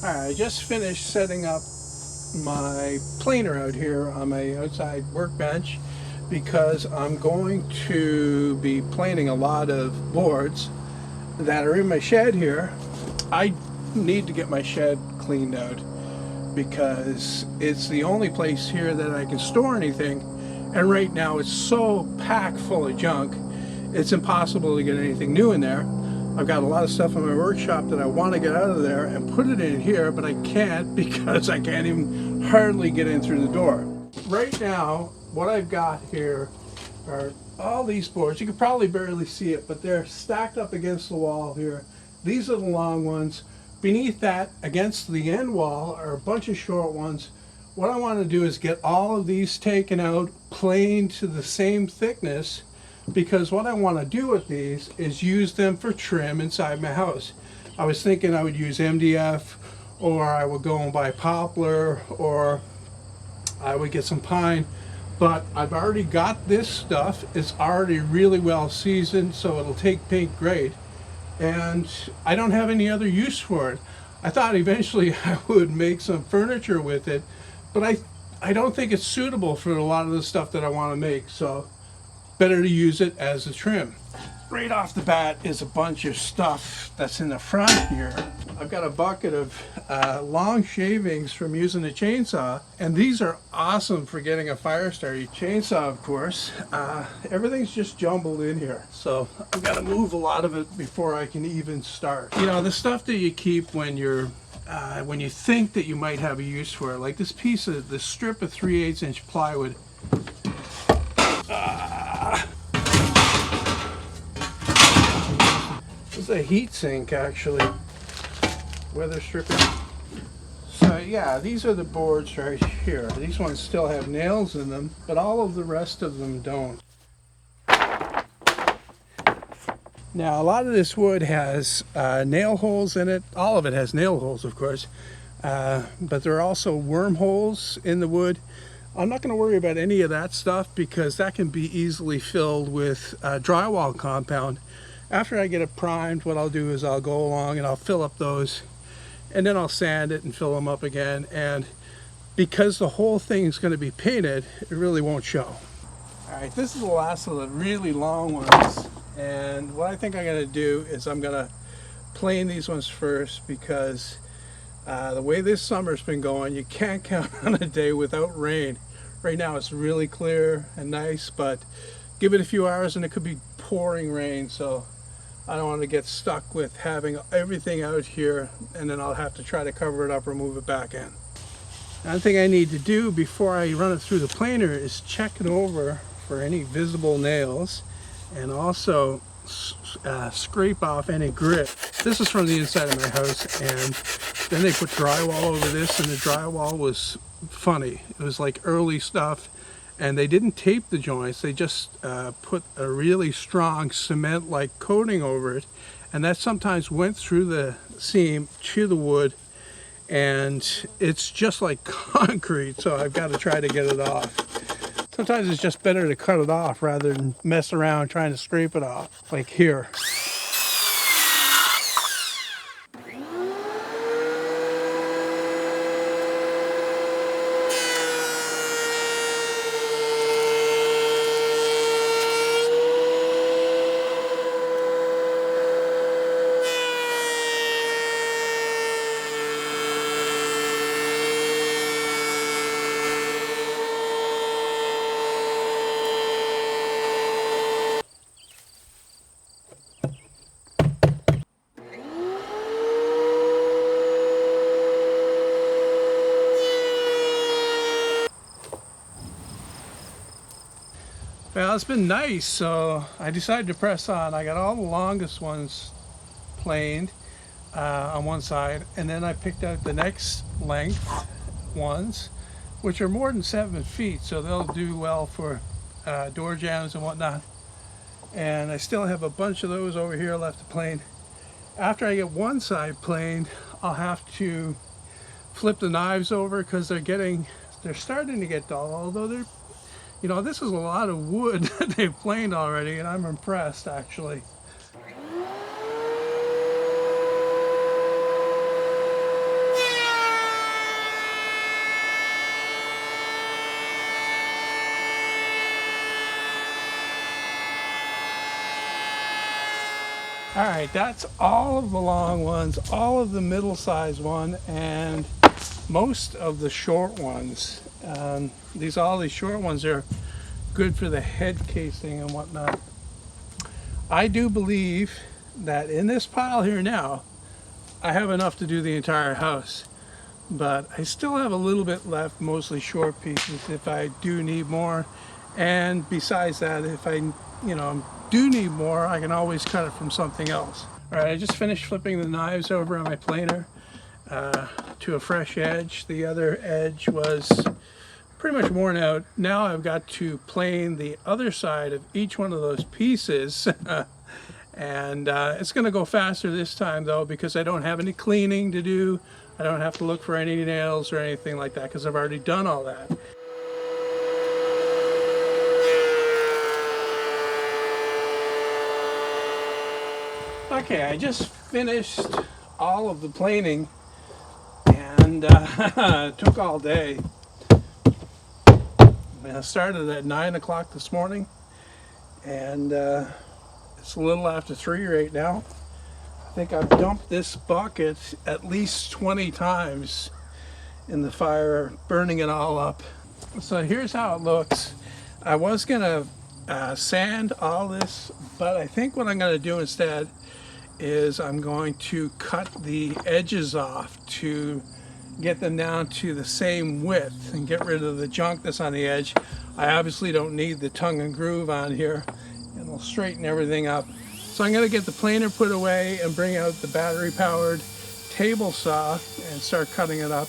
Alright, I just finished setting up my planer out here on my outside workbench because I'm going to be planing a lot of boards that are in my shed here. I need to get my shed cleaned out because it's the only place here that I can store anything, and right now it's so packed full of junk it's impossible to get anything new in there. I've got a lot of stuff in my workshop that I want to get out of there and put it in here, but I can't because I can't even hardly get in through the door. Right now, what I've got here are all these boards. You can probably barely see it, but they're stacked up against the wall here. These are the long ones. Beneath that, against the end wall, are a bunch of short ones. What I want to do is get all of these taken out, planed to the same thickness, because what I want to do with these is use them for trim inside my house. I was thinking I would use MDF, or I would go and buy poplar, or I would get some pine, but I've already got this stuff. It's already really well seasoned, so it'll take paint great, and I don't have any other use for it. I thought eventually I would make some furniture with it, but I don't think it's suitable for a lot of the stuff that I want to make, so better to use it as a trim. Right off the bat is a bunch of stuff that's in the front here. I've got a bucket of long shavings from using a chainsaw, and these are awesome for getting a fire starter. Chainsaw, of course. Everything's just jumbled in here, so I've got to move a lot of it before I can even start. You know, the stuff that you keep when you're when you think that you might have a use for it, like this strip of 3/8 inch plywood. It's a heat sink, actually. Weather stripping. So yeah, these are the boards right here. These ones still have nails in them, but all of the rest of them don't. Now a lot of this wood has nail holes in it. All of it has nail holes, of course, but there are also wormholes in the wood. I'm not going to worry about any of that stuff because that can be easily filled with drywall compound. After I get it primed, what I'll do is I'll go along and I'll fill up those, and then I'll sand it and fill them up again. And because the whole thing is going to be painted, it really won't show. All right, this is the last of the really long ones. And what I think I'm going to do is I'm going to plane these ones first because the way this summer's been going, you can't count on a day without rain. Right now it's really clear and nice, but give it a few hours and it could be pouring rain, so I don't want to get stuck with having everything out here and then I'll have to try to cover it up or move it back in. Another thing I need to do before I run it through the planer is check it over for any visible nails and also scrape off any grit. This is from the inside of my house, and then they put drywall over this, and the drywall was funny. It was like early stuff, and they didn't tape the joints. They just put a really strong cement-like coating over it, and that sometimes went through the seam to the wood, and it's just like concrete, so I've got to try to get it off. Sometimes it's just better to cut it off rather than mess around trying to scrape it off, like here. Well, it's been nice, so I decided to press on. I got all the longest ones planed on one side, and then I picked out the next length ones, which are more than 7 feet, so they'll do well for door jambs and whatnot. And I still have a bunch of those over here left to plane. After I get one side planed, I'll have to flip the knives over because they're starting to get dull, although they're, you know, this is a lot of wood that they've planed already, and I'm impressed, actually. All right, that's all of the long ones, all of the middle-sized one, and most of the short ones. All these short ones are good for the head casing and whatnot. I do believe that in this pile here now, I have enough to do the entire house, but I still have a little bit left, mostly short pieces if I do need more. And besides that, if I, do need more, I can always cut it from something else. All right, I just finished flipping the knives over on my planer to a fresh edge. The other edge was pretty much worn out. Now I've got to plane the other side of each one of those pieces. And it's going to go faster this time though, because I don't have any cleaning to do. I don't have to look for any nails or anything like that because I've already done all that. Okay, I just finished all of the planing, and it took all day. I started at 9 o'clock this morning, and it's a little after 3 right now. I think I've dumped this bucket at least 20 times in the fire, burning it all up. So here's how it looks. I was gonna sand all this, but I think what I'm gonna do instead is I'm going to cut the edges off to get them down to the same width and get rid of the junk that's on the edge. I obviously don't need the tongue and groove on here, and it'll straighten everything up. So I'm going to get the planer put away and bring out the battery powered table saw and start cutting it up.